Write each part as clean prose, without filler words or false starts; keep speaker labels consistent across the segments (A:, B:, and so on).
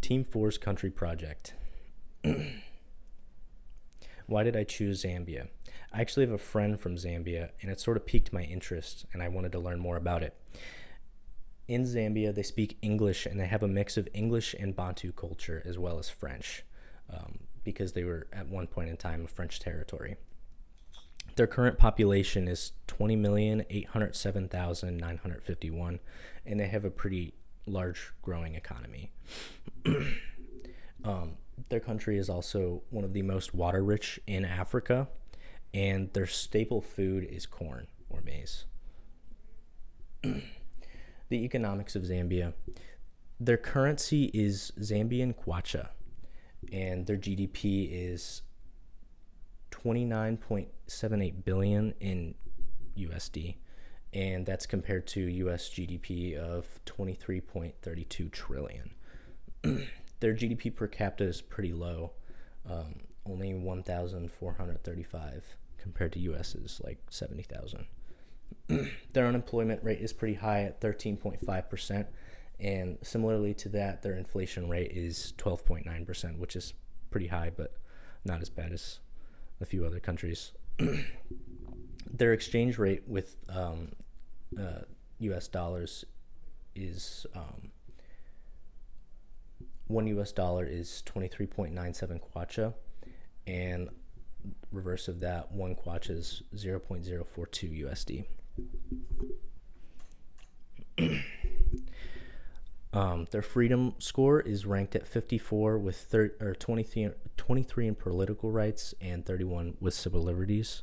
A: Team 4's country project. Why did I choose Zambia? I actually have a friend from Zambia, and it sort of piqued my interest, and I wanted to learn more about it. In Zambia, they speak English, and they have a mix of English and Bantu culture as well as French, because they were at one point in time a French territory. Their current population is 20,807,951, and they have a pretty large growing economy. Their country is also one of the most water rich in Africa, and their staple food is corn or maize. The economics of Zambia. Their currency is Zambian kwacha, and their GDP is 29.78 billion in USD, and that's compared to US GDP of 23.32 trillion. Their GDP per capita is pretty low, only 1,435 compared to US's like 70,000. Their unemployment rate is pretty high at 13.5%, and similarly to that, their inflation rate is 12.9%, which is pretty high, but not as bad as a few other countries. Their exchange rate with US dollars is $1 is 23.97 kwacha, and reverse of that, 1 kwacha is 0.042 USD. Their freedom score is ranked at 54 with 23 in political rights and 31 with civil liberties.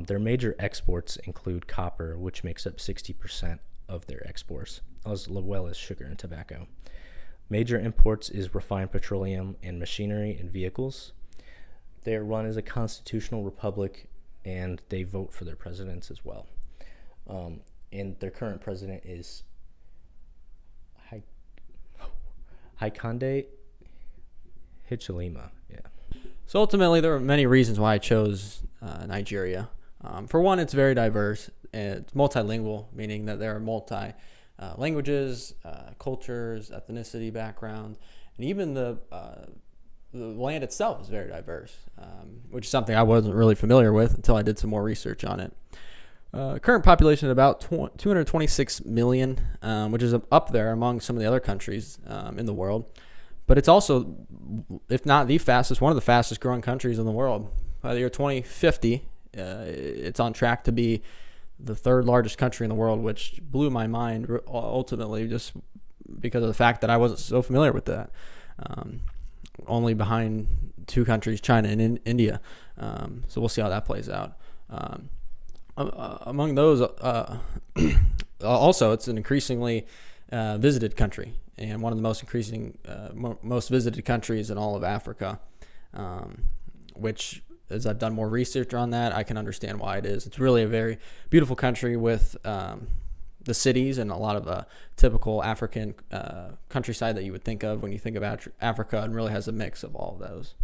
A: Their major exports include copper, which makes up 60% of their exports, as well as sugar and tobacco. Major imports is refined petroleum and machinery and vehicles. They are run as a constitutional republic, and they vote for their presidents as well. And their current president is Hakainde Hichilema. Yeah.
B: So ultimately, there are many reasons why I chose Nigeria. For one, it's very diverse. It's multilingual, meaning that there are multi languages, cultures, ethnicity, background, and even the land itself is very diverse, which is something I wasn't really familiar with until I did some more research on it. Current population at about 226 million, which is up there among some of the other countries in the world. But it's also, if not the fastest, one of the fastest growing countries in the world. By the year 2050, it's on track to be the third largest country in the world, which blew my mind ultimately just because of the fact that I wasn't so familiar with that. Only behind two countries, China and India. So we'll see how that plays out. Among those, also, it's an increasingly visited country, and one of the most visited countries in all of Africa, which, as I've done more research on that, I can understand why it is. It's really a very beautiful country with the cities and a lot of typical African countryside that you would think of when you think about Africa, and really has a mix of all of those.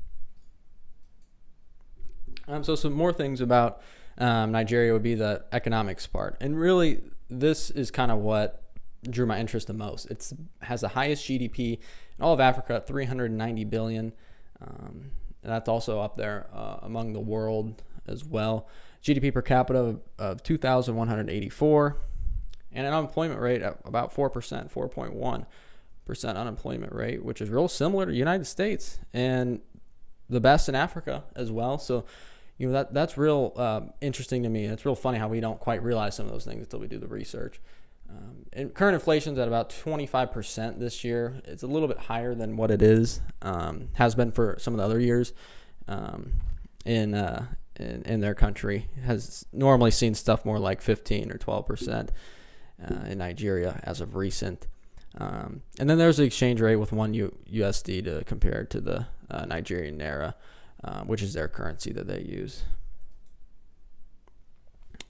B: So some more things about Nigeria would be the economics part. And really, this is kind of what drew my interest the most. It has the highest GDP in all of Africa at 390 billion. And that's also up there among the world as well. GDP per capita of 2,184. And an unemployment rate at about 4%, 4.1% unemployment rate, which is real similar to the United States and the best in Africa as well. So, that's real interesting to me. It's real funny how we don't quite realize some of those things until we do the research. And current inflation is at about 25% this year. It's a little bit higher than what it has been for some of the other years in their country. It has normally seen stuff more like 15 or 12% in Nigeria as of recent. And then there's the exchange rate with one USD to compare to the Nigerian naira, which is their currency that they use.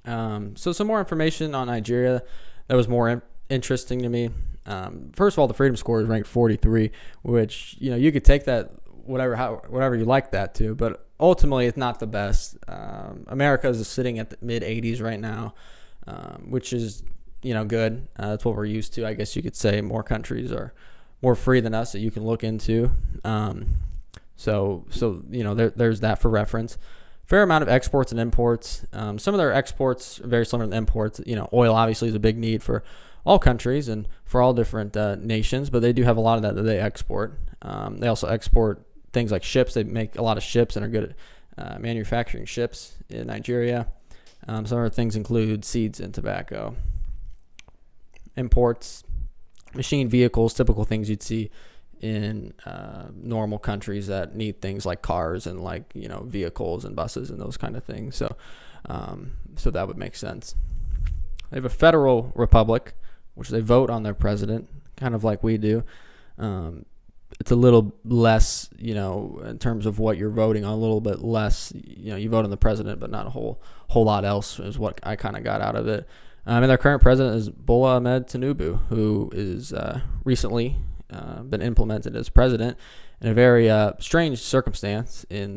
B: So some more information on Nigeria that was more interesting to me. First of all, the freedom score is ranked 43, which you could take that whatever you like that to, but ultimately it's not the best. America is sitting at the mid 80s right now, which is good. That's what we're used to. I guess you could say more countries are more free than us that you can look into. So there's that for reference. Fair amount of exports and imports. Some of their exports are very similar to imports. Oil obviously is a big need for all countries and for all different nations, but they do have a lot of that they export. They also export things like ships. They make a lot of ships and are good at manufacturing ships in Nigeria. Some other things include seeds and tobacco. Imports, machine vehicles, typical things you'd see in normal countries that need things like cars and vehicles and buses and those kind of things. So that would make sense. They have a federal republic, which they vote on their president, kind of like we do. It's a little less, in terms of what you're voting on, a little bit less. You vote on the president, but not a whole lot else is what I kind of got out of it. And their current president is Bola Ahmed Tinubu, who is recently been implemented as president in a very strange circumstance in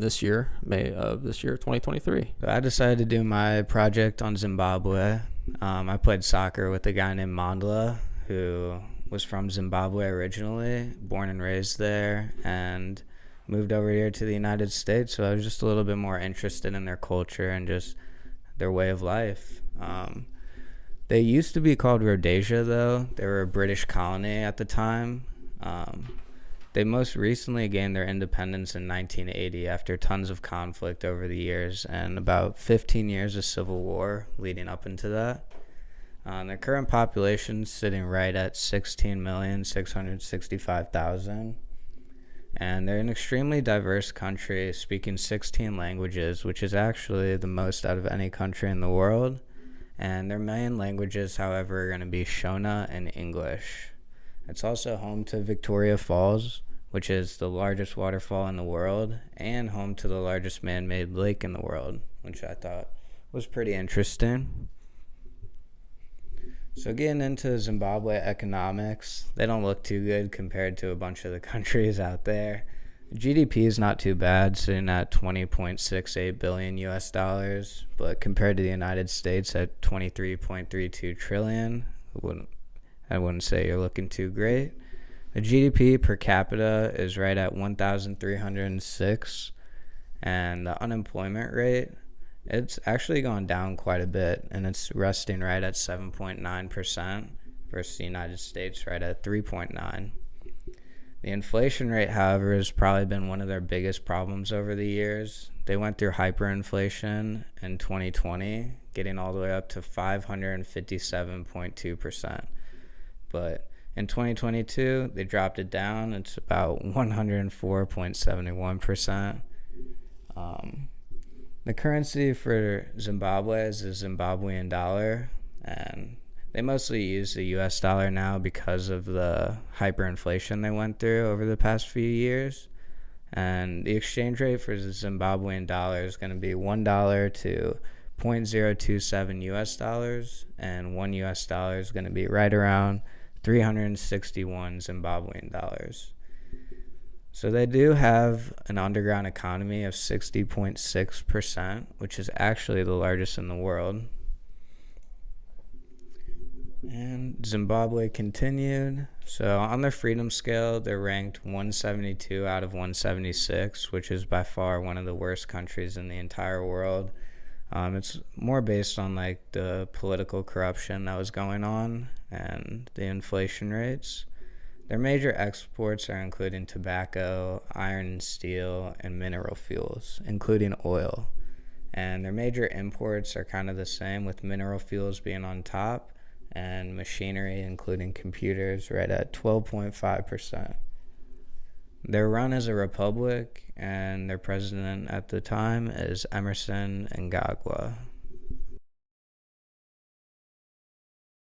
B: May of this year, 2023.
C: So I decided to do my project on Zimbabwe. I played soccer with a guy named Mandla, who was from Zimbabwe originally, born and raised there, and moved over here to the United States. So I was just a little bit more interested in their culture and just their way of life. They used to be called Rhodesia, though. They were a British colony at the time. They most recently gained their independence in 1980 after tons of conflict over the years and about 15 years of civil war leading up into that. Their current population is sitting right at 16,665,000. And they're an extremely diverse country, speaking 16 languages, which is actually the most out of any country in the world. And their main languages, however, are going to be Shona and English. It's also home to Victoria Falls, which is the largest waterfall in the world, and home to the largest man-made lake in the world, which I thought was pretty interesting. So getting into Zimbabwe economics, they don't look too good compared to a bunch of the countries out there. GDP is not too bad, sitting at 20.68 billion US dollars, but compared to the United States at 23.32 trillion, I wouldn't say you're looking too great. The GDP per capita is right at 1,306, and the unemployment rate, it's actually gone down quite a bit, and it's resting right at 7.9% versus the United States right at 3.9%. The inflation rate, however, has probably been one of their biggest problems over the years. They went through hyperinflation in 2020, getting all the way up to 557.2%. But in 2022, they dropped it down. It's about 104.71%. The currency for Zimbabwe is the Zimbabwean dollar, and they mostly use the US dollar now because of the hyperinflation they went through over the past few years. And the exchange rate for the Zimbabwean dollar is going to be $1 to 0.027 US dollars, and $1 US dollar is going to be right around 361 Zimbabwean dollars. So they do have an underground economy of 60.6%, which is actually the largest in the world. And Zimbabwe continued. So on their freedom scale, they're ranked 172 out of 176, which is by far one of the worst countries in the entire world. It's more based on the political corruption that was going on and the inflation rates. Their major exports are including tobacco, iron and steel, and mineral fuels, including oil. And their major imports are kind of the same, with mineral fuels being on top and machinery, including computers, right at 12.5%. They're run as a republic, and their president at the time is Emerson Mnangagwa.